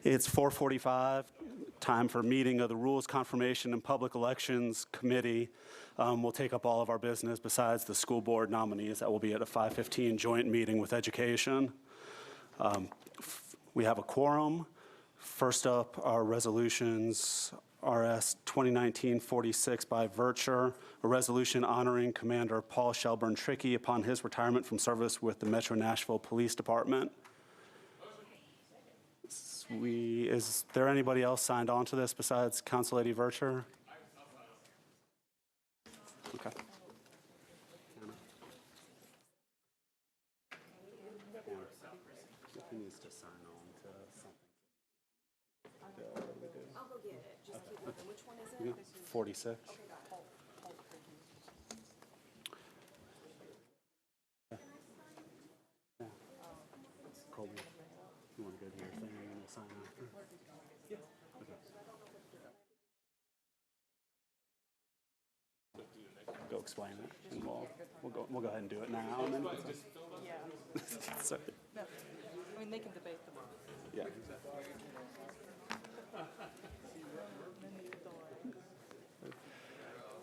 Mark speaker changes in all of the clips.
Speaker 1: It's 4:45, time for meeting of the Rules, Confirmation, and Public Elections Committee. We'll take up all of our business besides the school board nominees. That will be at a 5:15 joint meeting with Education. We have a quorum. First up are resolutions. RS 2019-46 by Vircher, a resolution honoring Commander Paul Shelburne Trickey upon his retirement from service with the Metro Nashville Police Department. Is there anybody else signed on to this besides Council Lady Vircher? Okay. Who needs to sign on to something?
Speaker 2: I'll go get it. Just keep it. Which one is it?
Speaker 1: 46. Yeah. Colby, you want to go to your thing and we'll sign after? Yeah. Okay. Go explain it, and we'll go ahead and do it now. And then sorry.
Speaker 3: No, I mean, they can debate tomorrow.
Speaker 1: Yeah.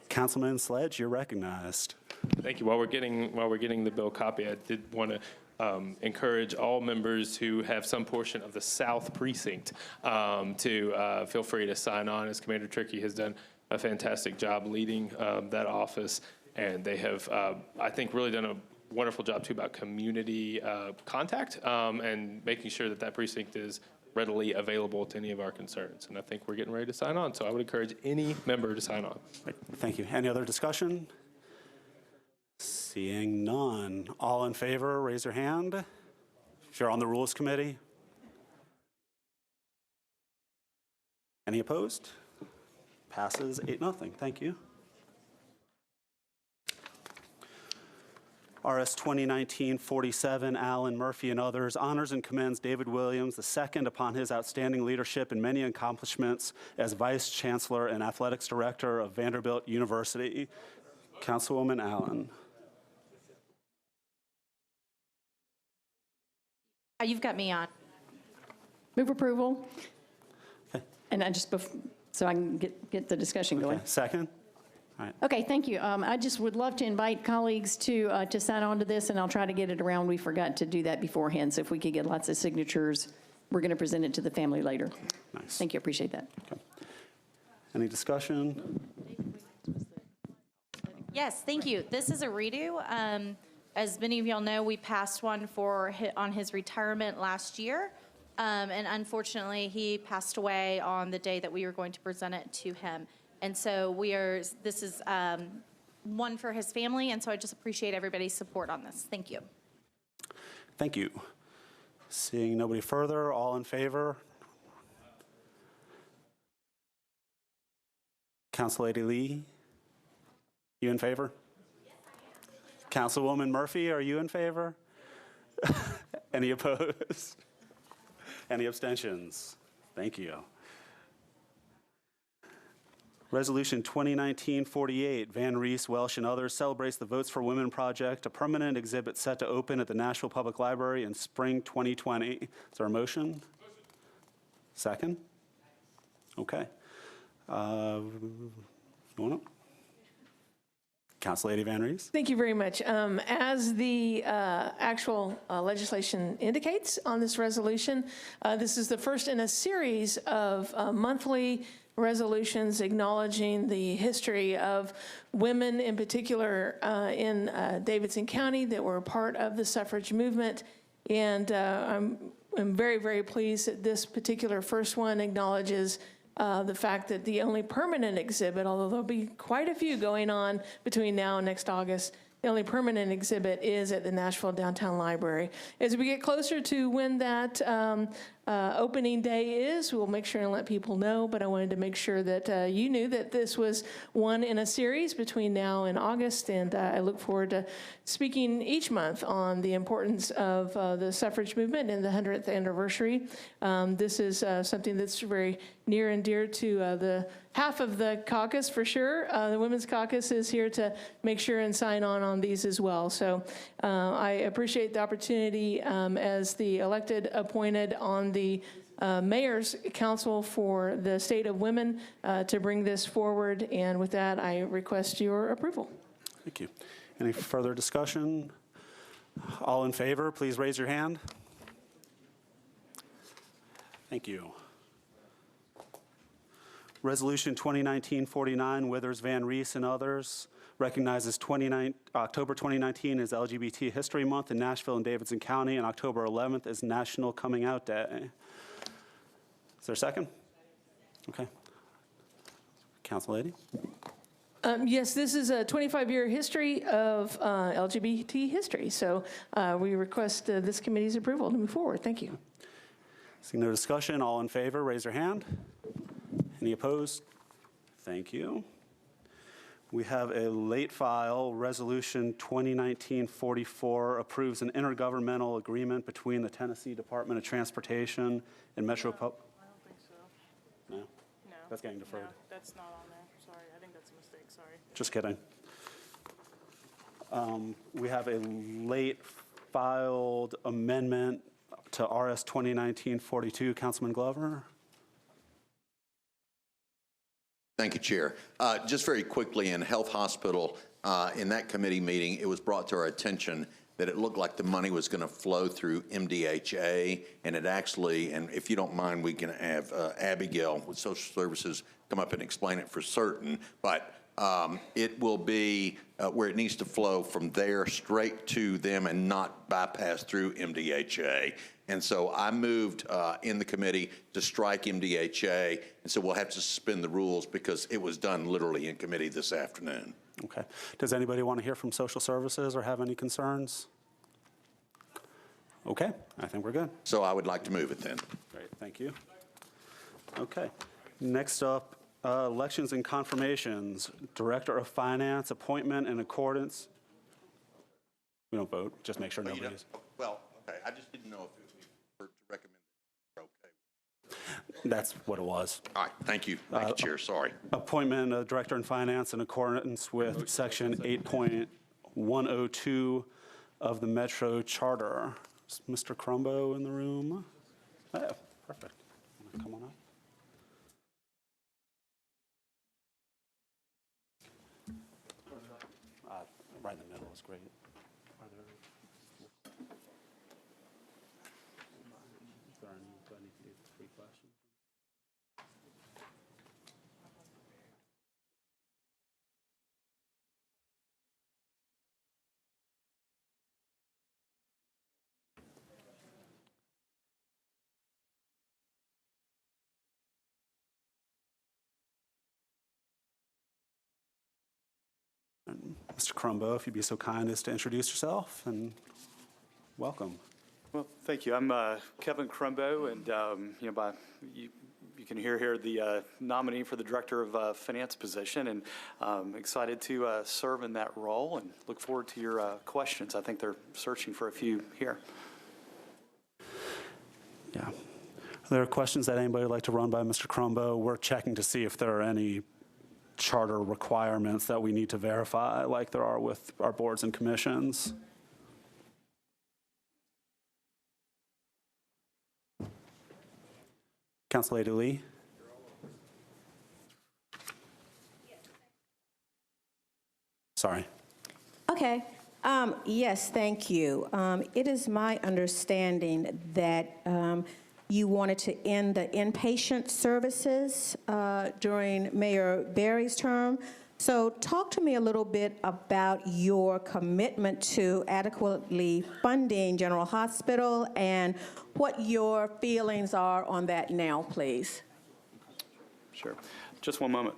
Speaker 1: Councilman Sledge, you're recognized.
Speaker 4: Thank you. While we're getting the bill copy, I did want to encourage all members who have some portion of the South Precinct to feel free to sign on, as Commander Trickey has done a fantastic job leading that office, and they have, I think, really done a wonderful job too about community contact and making sure that that precinct is readily available to any of our concerns. And I think we're getting ready to sign on, so I would encourage any member to sign on.
Speaker 1: Thank you. Any other discussion? Seeing none. All in favor, raise your hand. If you're on the Rules Committee. Any opposed? Passes 8-0. Thank you. RS 2019-47, Alan Murphy and others, honors and commends David Williams II upon his outstanding leadership and many accomplishments as Vice Chancellor and Athletics Director of Vanderbilt University. Councilwoman Allen.
Speaker 5: You've got me on. Move approval.
Speaker 1: Okay.
Speaker 5: And I just, so I can get the discussion going.
Speaker 1: Okay. Second. All right.
Speaker 5: Okay, thank you. I just would love to invite colleagues to sign on to this, and I'll try to get it around. We forgot to do that beforehand, so if we could get lots of signatures, we're going to present it to the family later.
Speaker 1: Nice.
Speaker 5: Thank you, appreciate that.
Speaker 1: Okay. Any discussion?
Speaker 6: Yes, thank you. This is a redo. As many of y'all know, we passed one on his retirement last year, and unfortunately, he passed away on the day that we were going to present it to him. And so this is one for his family, and so I just appreciate everybody's support on this. Thank you.
Speaker 1: Thank you. Seeing nobody further, all in favor? Council Lady Lee, you in favor? Councilwoman Murphy, are you in favor? Any opposed? Any abstentions? Thank you. Resolution 2019-48, Van Rees, Welsh, and others celebrates the Votes for Women project, a permanent exhibit set to open at the Nashville Public Library in spring 2020. Is there a motion? Second? Okay. Council Lady Van Rees.
Speaker 3: Thank you very much. As the actual legislation indicates on this resolution, this is the first in a series of monthly resolutions acknowledging the history of women in particular in Davidson County that were part of the suffrage movement. And I'm very, very pleased that this particular first one acknowledges the fact that the only permanent exhibit, although there'll be quite a few going on between now and next August, the only permanent exhibit is at the Nashville Downtown Library. As we get closer to when that opening day is, we'll make sure and let people know, but I wanted to make sure that you knew that this was one in a series between now and August, and I look forward to speaking each month on the importance of the suffrage movement and the 100th anniversary. This is something that's very near and dear to the half of the caucus for sure. The Women's Caucus is here to make sure and sign on these as well. So I appreciate the opportunity as the elected appointed on the Mayor's Council for the State of Women to bring this forward. And with that, I request your approval.
Speaker 1: Thank you. Any further discussion? All in favor, please raise your hand. Thank you. Resolution 2019-49, Withers, Van Rees, and others, recognizes October 2019 as LGBT History Month in Nashville and Davidson County, and October 11th is National Coming Out Day. Is there a second? Okay. Council Lady?
Speaker 3: Yes, this is a 25-year history of LGBT history, so we request this committee's approval to move forward. Thank you.
Speaker 1: Seeing no discussion, all in favor, raise your hand. Any opposed? Thank you. We have a late file, Resolution 2019-44 approves an intergovernmental agreement between the Tennessee Department of Transportation and Metro Pub.
Speaker 7: I don't think so.
Speaker 1: No?
Speaker 7: No.
Speaker 1: That's getting deferred.
Speaker 7: No, that's not on there. Sorry, I think that's a mistake, sorry.
Speaker 1: Just kidding. We have a late filed amendment to RS 2019-42. Councilman Glover?
Speaker 8: Thank you, Chair. Just very quickly, in Health Hospital, in that committee meeting, it was brought to our attention that it looked like the money was going to flow through MDHA, and it actually, and if you don't mind, we can have Abigail with Social Services come up and explain it for certain, but it will be where it needs to flow from there straight to them and not bypass through MDHA. And so I moved in the committee to strike MDHA, and so we'll have to suspend the rules because it was done literally in committee this afternoon.
Speaker 1: Okay. Does anybody want to hear from Social Services or have any concerns? Okay, I think we're good.
Speaker 8: So I would like to move it then.
Speaker 1: Great, thank you. Okay, next up, elections and confirmations. Director of Finance, appointment in accordance. We don't vote, just make sure nobody's.
Speaker 8: Well, okay, I just didn't know if it was to recommend it. Okay.
Speaker 1: That's what it was.
Speaker 8: All right, thank you. Thank you, Chair, sorry.
Speaker 1: Appointment of Director in Finance in accordance with Section 8.102 of the Metro Charter. Is Mr. Crumbo in the room? Oh, perfect. Come on up. Right in the middle is great. Are there, do I need to do 3 questions? Mr. Crumbo, if you'd be so kind as to introduce yourself and welcome.
Speaker 9: Well, thank you. I'm Kevin Crumbo, and you can hear here the nominee for the Director of Finance position, and I'm excited to serve in that role and look forward to your questions. I think they're searching for a few here.
Speaker 1: Yeah. Are there questions that anybody would like to run by Mr. Crumbo? We're checking to see if there are any charter requirements that we need to verify, like there are with our boards and commissions. Council Lady Lee. Sorry.
Speaker 2: Okay. Yes, thank you. It is my understanding that you wanted to end the inpatient services during Mayor Berry's term. So talk to me a little bit about your commitment to adequately funding General Hospital and what your feelings are on that now, please.
Speaker 9: Sure. Just one moment.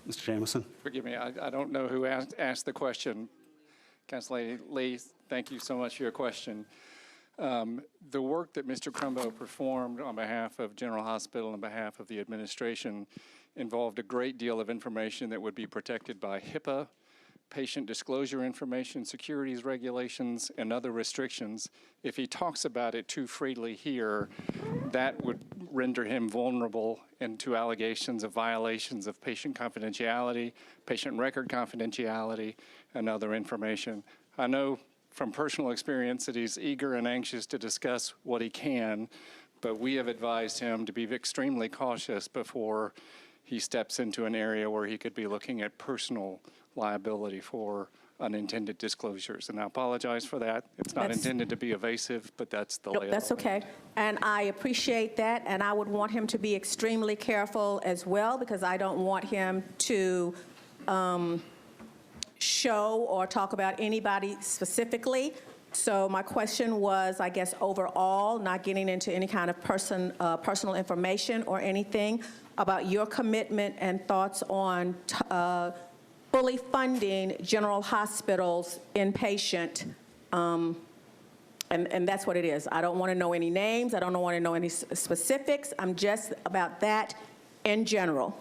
Speaker 1: Mr. Jamison?
Speaker 10: Forgive me, I don't know who asked the question. Councilor Lee, thank you so much for your question. The work that Mr. Crumbo performed on behalf of General Hospital and on behalf of the administration involved a great deal of information that would be protected by HIPAA, patient disclosure information, securities regulations, and other restrictions. If he talks about it too freely here, that would render him vulnerable into allegations of violations of patient confidentiality, patient record confidentiality, and other information. I know from personal experience that he's eager and anxious to discuss what he can, but we have advised him to be extremely cautious before he steps into an area where he could be looking at personal liability for unintended disclosures. And I apologize for that. It's not intended to be evasive, but that's the layout.
Speaker 2: That's okay. And I appreciate that, and I would want him to be extremely careful as well, because I don't want him to show or talk about anybody specifically. So my question was, I guess, overall, not getting into any kind of personal information or anything, about your commitment and thoughts on fully funding General Hospital's inpatient, and that's what it is. I don't want to know any names. I don't want to know any specifics. I'm just about that in general.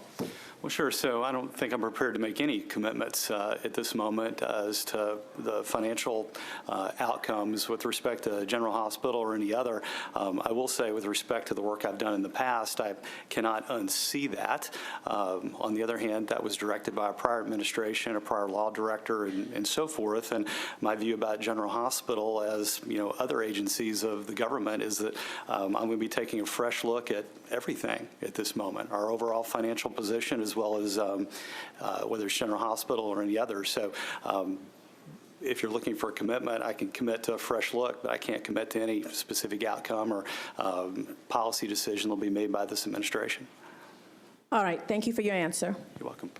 Speaker 9: Well, sure. So I don't think I'm prepared to make any commitments at this moment as to the financial outcomes with respect to General Hospital or any other. I will say, with respect to the work I've done in the past, I cannot unsee that. On the other hand, that was directed by a prior administration, a prior law director, and so forth. And my view about General Hospital, as other agencies of the government, is that I'm going to be taking a fresh look at everything at this moment, our overall financial position, as well as whether it's General Hospital or any other. So if you're looking for a commitment, I can commit to a fresh look, but I can't commit to any specific outcome or policy decision that will be made by this administration.
Speaker 2: All right. Thank you for your answer.
Speaker 9: You're welcome.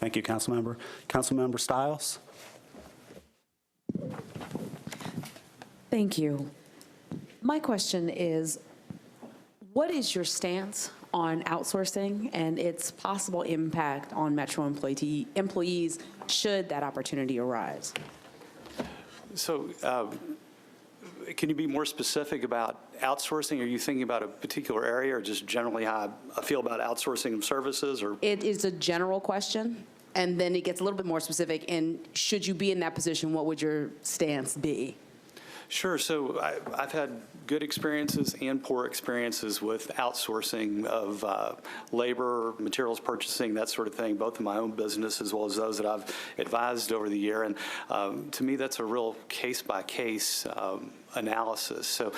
Speaker 1: Thank you, Councilmember. Councilmember Stiles?
Speaker 11: Thank you. My question is, what is your stance on outsourcing and its possible impact on Metro employees should that opportunity arise?
Speaker 9: So can you be more specific about outsourcing? Are you thinking about a particular area, or just generally how I feel about outsourcing of services? Or
Speaker 11: It is a general question, and then it gets a little bit more specific. And should you be in that position, what would your stance be?
Speaker 9: Sure. So I've had good experiences and poor experiences with outsourcing of labor, materials purchasing, that sort of thing, both in my own business as well as those that I've advised over the year. And to me, that's a real case-by-case analysis. So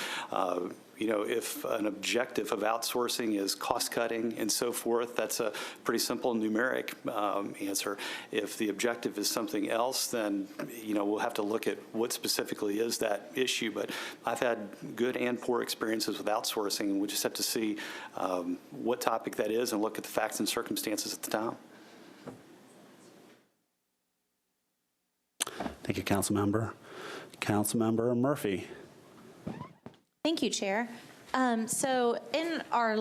Speaker 9: if an objective of outsourcing is cost-cutting and so forth, that's a pretty simple numeric answer. If the objective is something else, then, we'll have to look at what specifically is that issue. But I've had good and poor experiences with outsourcing, and we just have to see what topic that is and look at the facts and circumstances at the time.
Speaker 1: Thank you, Councilmember. Councilmember Murphy?
Speaker 6: Thank you, Chair. So in our the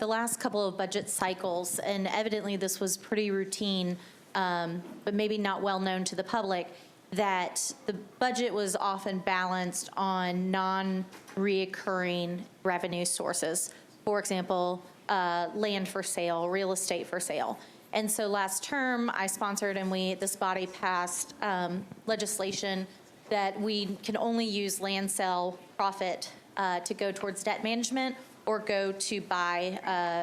Speaker 6: last couple of budget cycles, and evidently this was pretty routine, but maybe not well known to the public, that the budget was often balanced on non-reoccurring revenue sources. For example, land for sale, real estate for sale. And so last term, I sponsored and this body passed legislation that we can only use land sale profit to go towards debt management or go to buy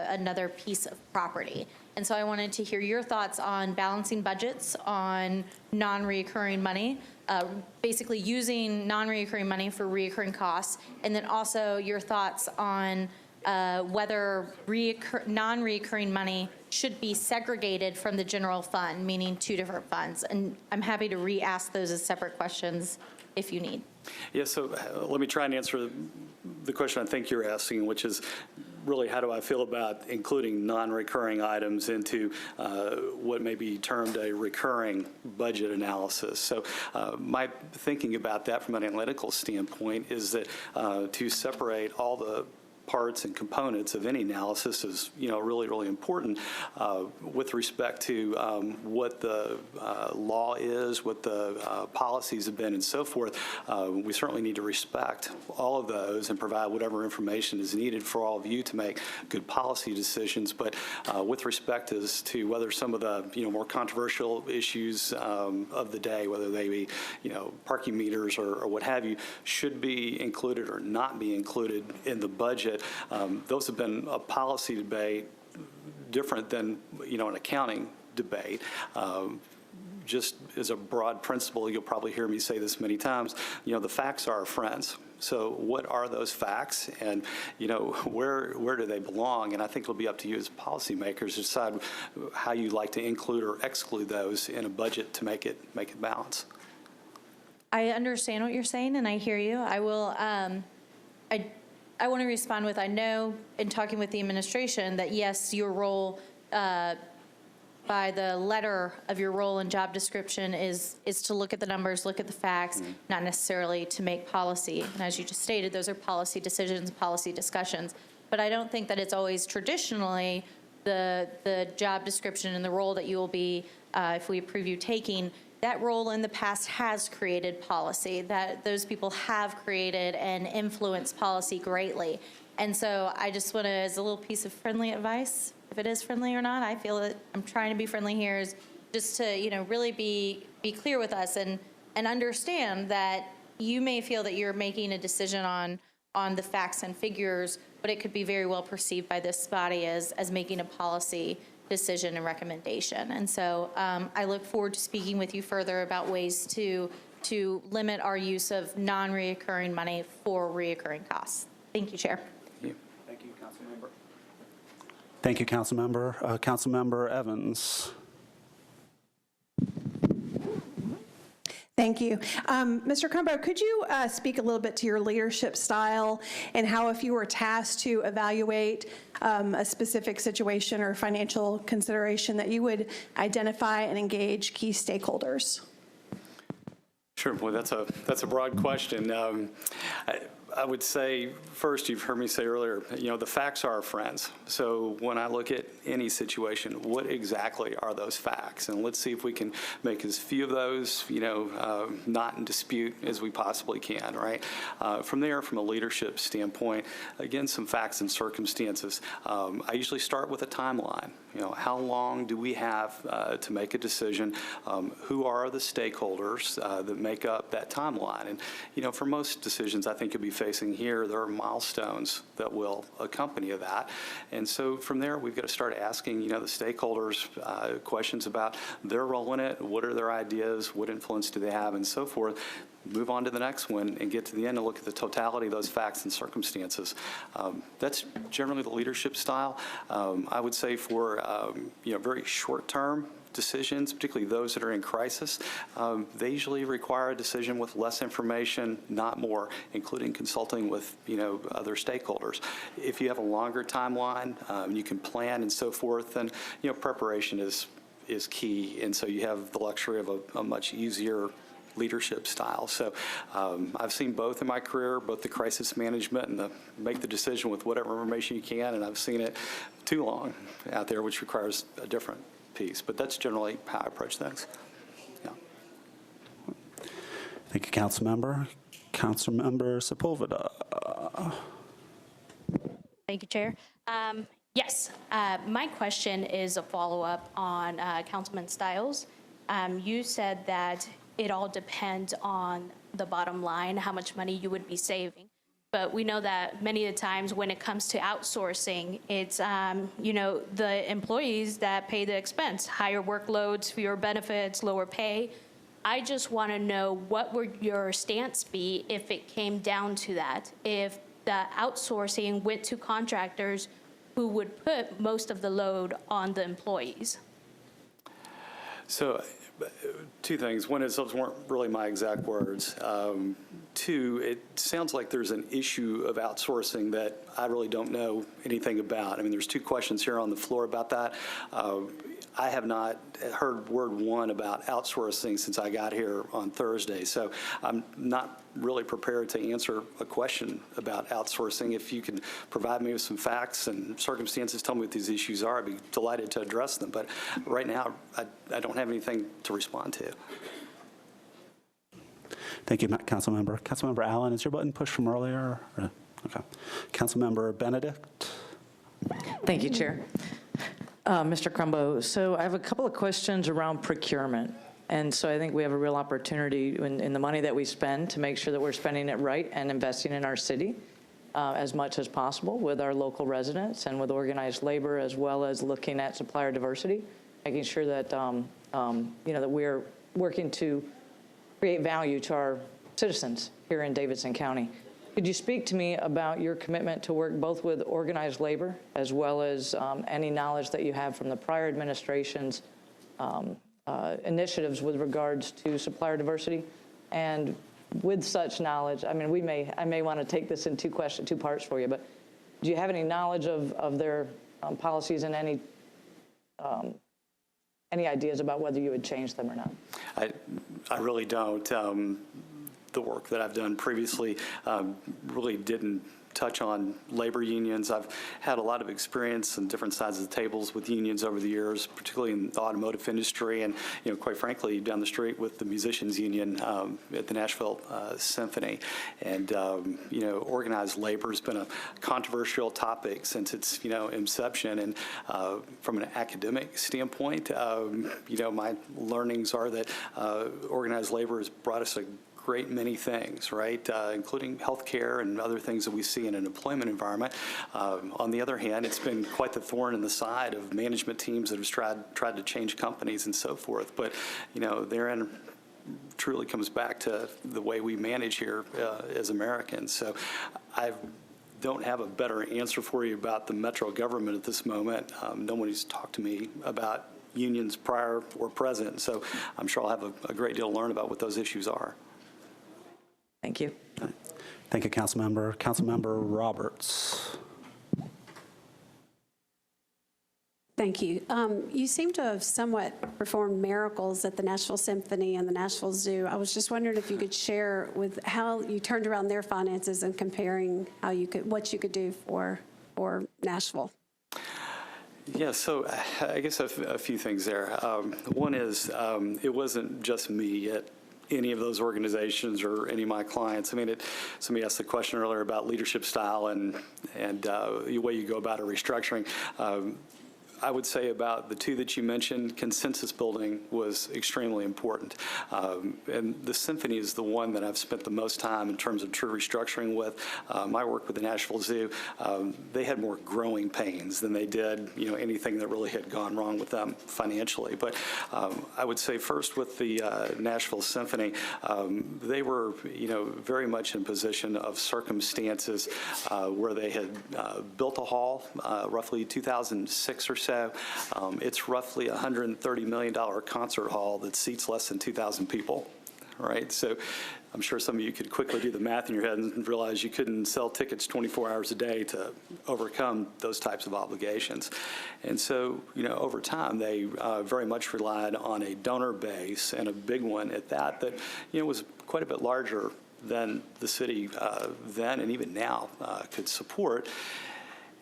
Speaker 6: another piece of property. And so I wanted to hear your thoughts on balancing budgets on non-reoccurring money, basically using non-reoccurring money for reoccurring costs, and then also your thoughts on whether non-reoccurring money should be segregated from the general fund, meaning two different funds. And I'm happy to re-ask those as separate questions if you need.
Speaker 9: Yeah, so let me try and answer the question I think you're asking, which is really how do I feel about including non-recurring items into what may be termed a recurring budget analysis. So my thinking about that from an analytical standpoint is that to separate all the parts and components of any analysis is, really, really important with respect to what the law is, what the policies have been, and so forth. We certainly need to respect all of those and provide whatever information is needed for all of you to make good policy decisions. But with respect as to whether some of the, more controversial issues of the day, whether they be, parking meters or what have you, should be included or not be included in the budget, those have been a policy debate different than, an accounting debate. Just as a broad principle, you'll probably hear me say this many times, the facts are our friends. So what are those facts, and where do they belong? And I think it'll be up to you as policymakers to decide how you like to include or exclude those in a budget to make it balance.
Speaker 6: I understand what you're saying, and I hear you. I will. I want to respond with, I know in talking with the administration that yes, your role by the letter of your role and job description is to look at the numbers, look at the facts, not necessarily to make policy. And as you just stated, those are policy decisions, policy discussions. But I don't think that it's always traditionally the job description and the role that you will be, if we approve you taking. That role in the past has created policy, that those people have created and influenced policy greatly. And so I just want to, as a little piece of friendly advice, if it is friendly or not, I feel that I'm trying to be friendly here, is just to, really be clear with us and understand that you may feel that you're making a decision on the facts and figures, but it could be very well perceived by this body as making a policy decision and recommendation. And so I look forward to speaking with you further about ways to limit our use of non-reoccurring money for reoccurring costs. Thank you, Chair.
Speaker 1: Thank you, Councilmember. Thank you, Councilmember. Councilmember Evans.
Speaker 12: Thank you. Mr. Crumbo, could you speak a little bit to your leadership style and how, if you were tasked to evaluate a specific situation or financial consideration, that you would identify and engage key stakeholders?
Speaker 9: Sure. Boy, that's a broad question. I would say, first, you've heard me say earlier, the facts are our friends. So when I look at any situation, what exactly are those facts? And let's see if we can make as few of those, not in dispute as we possibly can, right? From there, from a leadership standpoint, again, some facts and circumstances. I usually start with a timeline. How long do we have to make a decision? Who are the stakeholders that make up that timeline? And, for most decisions I think you'll be facing here, there are milestones that will accompany that. And so from there, we've got to start asking, the stakeholders questions about their role in it, what are their ideas, what influence do they have, and so forth. Move on to the next one and get to the end and look at the totality of those facts and circumstances. That's generally the leadership style. I would say for very short-term decisions, particularly those that are in crisis, they usually require a decision with less information, not more, including consulting with other stakeholders. If you have a longer timeline, you can plan and so forth, then preparation is key, and so you have the luxury of a much easier leadership style. So I've seen both in my career, both the crisis management and make the decision with whatever information you can, and I've seen it too long out there, which requires a different piece. But that's generally how I approach things. Yeah.
Speaker 1: Thank you, Councilmember. Councilmember Sepulveda.
Speaker 13: Thank you, Chair. Yes, my question is a follow-up on Councilman Stiles. You said that it all depends on the bottom line, how much money you would be saving. But we know that many of the times when it comes to outsourcing, it's, the employees that pay the expense, higher workloads, fewer benefits, lower pay. I just want to know, what would your stance be if it came down to that? If the outsourcing went to contractors who would put most of the load on the employees?
Speaker 9: So two things. One is those weren't really my exact words. Two, it sounds like there's an issue of outsourcing that I really don't know anything about. I mean, there's two questions here on the floor about that. I have not heard word one about outsourcing since I got here on Thursday, so I'm not really prepared to answer a question about outsourcing. If you can provide me with some facts and circumstances, tell me what these issues are, I'd be delighted to address them. But right now, I don't have anything to respond to.
Speaker 1: Thank you, Councilmember. Councilmember Allen, is your button pushed from earlier? Okay. Councilmember Benedict?
Speaker 14: Thank you, Chair. Mr. Crumbo, so I have a couple of questions around procurement. And so I think we have a real opportunity in the money that we spend to make sure that we're spending it right and investing in our city as much as possible with our local residents and with organized labor, as well as looking at supplier diversity, making sure that, that we're working to create value to our citizens here in Davidson County. Could you speak to me about your commitment to work both with organized labor as well as any knowledge that you have from the prior administration's initiatives with regards to supplier diversity? And with such knowledge, I mean, I may want to take this in two parts for you, but do you have any knowledge of their policies and any ideas about whether you would change them or not?
Speaker 9: I really don't. The work that I've done previously really didn't touch on labor unions. I've had a lot of experience on different sides of the tables with unions over the years, particularly in the automotive industry, and quite frankly, down the street with the musicians union at the Nashville Symphony. And organized labor has been a controversial topic since its inception. And from an academic standpoint, my learnings are that organized labor has brought us a great many things, right, including healthcare and other things that we see in an employment environment. On the other hand, it's been quite the thorn in the side of management teams that have tried to change companies and so forth. But, therein truly comes back to the way we manage here as Americans. So I don't have a better answer for you about the metro government at this moment. Nobody's talked to me about unions prior or present, so I'm sure I'll have a great deal to learn about what those issues are.
Speaker 14: Thank you.
Speaker 1: Thank you, Councilmember. Councilmember Roberts.
Speaker 15: Thank you. You seem to have somewhat performed miracles at the Nashville Symphony and the Nashville Zoo. I was just wondering if you could share with how you turned around their finances and comparing what you could do for Nashville.
Speaker 9: Yeah, so I guess a few things there. One is it wasn't just me at any of those organizations or any of my clients. I mean, somebody asked the question earlier about leadership style and the way you go about a restructuring. I would say about the two that you mentioned, consensus building was extremely important. And the symphony is the one that I've spent the most time in terms of true restructuring with. My work with the Nashville Zoo, they had more growing pains than they did, anything that really had gone wrong with them financially. But I would say first with the Nashville Symphony, they were, very much in position of circumstances where they had built a hall, roughly 2006 or so. It's roughly a $130 million concert hall that seats less than 2,000 people, right? So I'm sure some of you could quickly do the math in your head and realize you couldn't sell tickets 24 hours a day to overcome those types of obligations. And so, over time, they very much relied on a donor base, and a big one at that, was quite a bit larger than the city then and even now could support.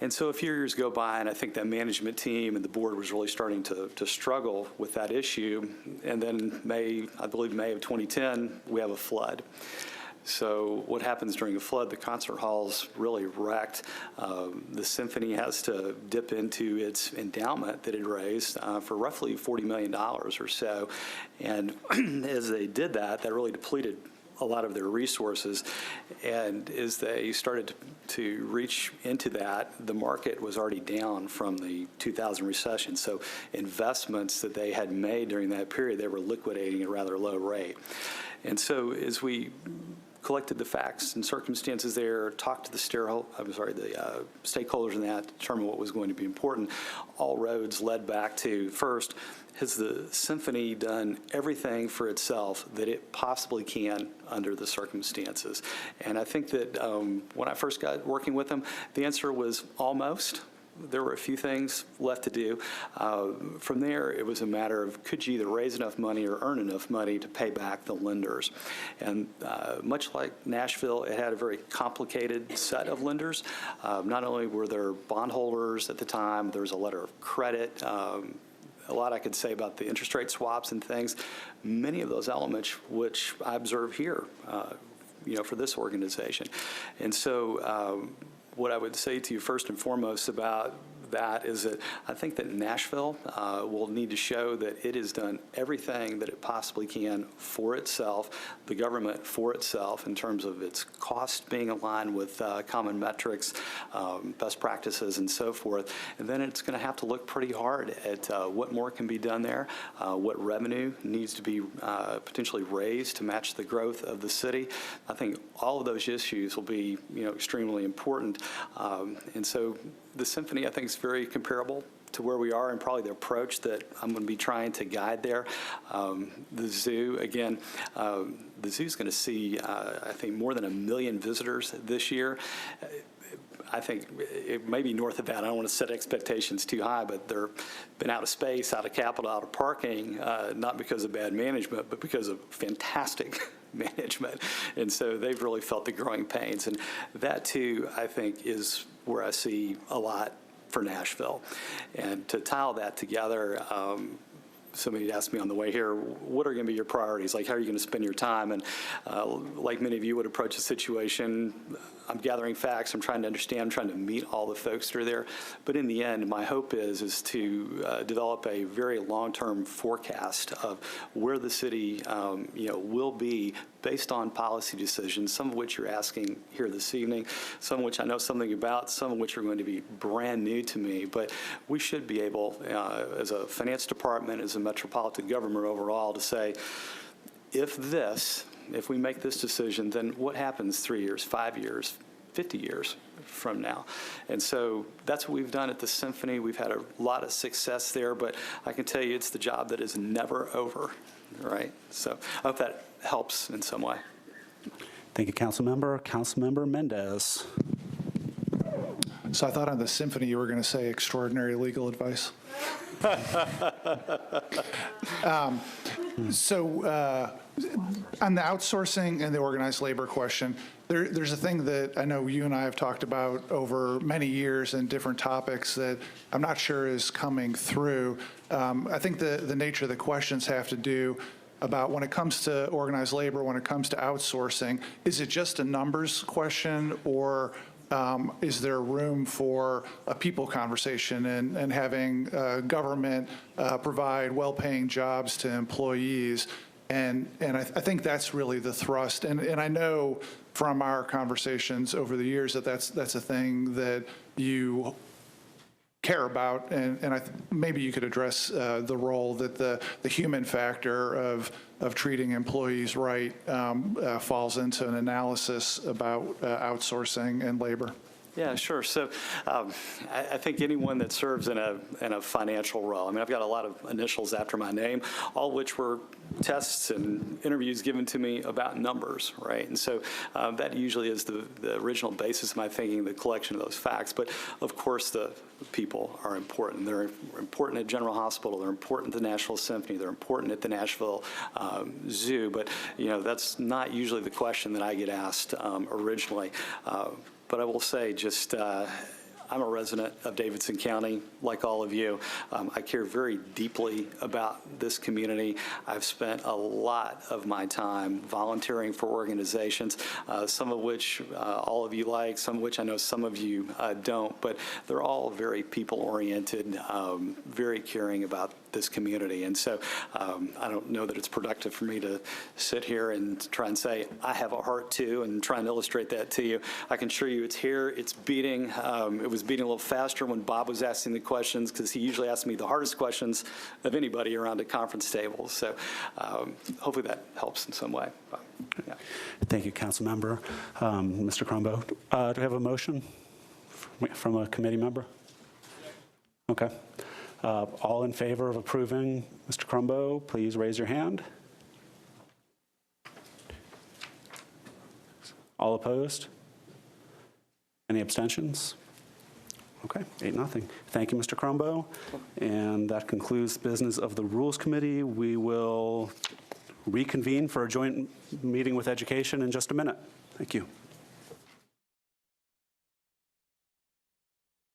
Speaker 9: And so a few years go by, and I think that management team and the board was really starting to struggle with that issue. And then I believe May of 2010, we have a flood. So what happens during a flood, the concert hall's really wrecked. The symphony has to dip into its endowment that it raised for roughly $40 million or so. And as they did that, that really depleted a lot of their resources. And as they started to reach into that, the market was already down from the 2000 recession. So investments that they had made during that period, they were liquidating at a rather low rate. And so as we collected the facts and circumstances there, talked to the stakeholders in that, determined what was going to be important. All roads led back to, first, has the symphony done everything for itself that it possibly can under the circumstances? And I think that when I first got working with them, the answer was almost. There were a few things left to do. From there, it was a matter of could you either raise enough money or earn enough money to pay back the lenders. And much like Nashville, it had a very complicated set of lenders. Not only were there bondholders at the time, there was a letter of credit. A lot I could say about the interest rate swaps and things. Many of those elements, which I observe here, for this organization. And so what I would say to you first and foremost about that is that I think that Nashville will need to show that it has done everything that it possibly can for itself, the government for itself, in terms of its cost being aligned with common metrics, best practices, and so forth. And then it's going to have to look pretty hard at what more can be done there, what revenue needs to be potentially raised to match the growth of the city. I think all of those issues will be, extremely important. And so the symphony, I think, is very comparable to where we are and probably the approach that I'm going to be trying to guide there. The zoo, again, the zoo is going to see, I think, more than 1 million visitors this year. I think it may be north of that. I don't want to set expectations too high, but they've been out of space, out of capital, out of parking, not because of bad management, but because of fantastic management. And so they've really felt the growing pains. And that, too, I think, is where I see a lot for Nashville. And to tie all that together, somebody asked me on the way here, what are going to be your priorities? Like, how are you going to spend your time? And like many of you would approach a situation, I'm gathering facts, I'm trying to understand, I'm trying to meet all the folks that are there. But in the end, my hope is to develop a very long-term forecast of where the city, will be based on policy decisions, some of which you're asking here this evening, some of which I know something about, some of which are going to be brand new to me. But we should be able, as a finance department, as a metropolitan government overall, to say, if we make this decision, then what happens 3 years, 5 years, 50 years from now? And so that's what we've done at the Symphony. We've had a lot of success there, but I can tell you it's the job that is never over, right? So I hope that helps in some way.
Speaker 1: Thank you, Councilmember. Councilmember Mendez.
Speaker 16: So I thought on the Symphony you were going to say extraordinary legal advice. So on the outsourcing and the organized labor question, there's a thing that I know you and I have talked about over many years and different topics that I'm not sure is coming through. I think the nature of the questions have to do about when it comes to organized labor, when it comes to outsourcing, is it just a numbers question, or is there room for a people conversation and having government provide well-paying jobs to employees? And I think that's really the thrust. And I know from our conversations over the years that that's a thing that you care about, and maybe you could address the role that the human factor of treating employees right falls into an analysis about outsourcing and labor.
Speaker 9: Yeah, sure. So I think anyone that serves in a financial role, I mean, I've got a lot of initials after my name, all which were tests and interviews given to me about numbers, right? And so that usually is the original basis of my thinking, the collection of those facts. But of course, the people are important. They're important at General Hospital. They're important at the National Symphony. They're important at the Nashville Zoo. But, that's not usually the question that I get asked originally. But I will say just I'm a resident of Davidson County, like all of you. I care very deeply about this community. I've spent a lot of my time volunteering for organizations, some of which all of you like, some of which I know some of you don't, but they're all very people-oriented, very caring about this community. And so I don't know that it's productive for me to sit here and try and say, I have a heart too, and try and illustrate that to you. I can assure you it's here, it's beating. It was beating a little faster when Bob was asking the questions, because he usually asks me the hardest questions of anybody around a conference table. So hopefully that helps in some way. Yeah.
Speaker 1: Thank you, Council Member. Mr. Crumbo, do we have a motion from a committee member? Okay. All in favor of approving Mr. Crumbo, please raise your hand. All opposed? Any abstentions? Okay, 8-0. Thank you, Mr. Crumbo. And that concludes business of the Rules Committee. We will reconvene for a joint meeting with Education in just a minute. Thank you.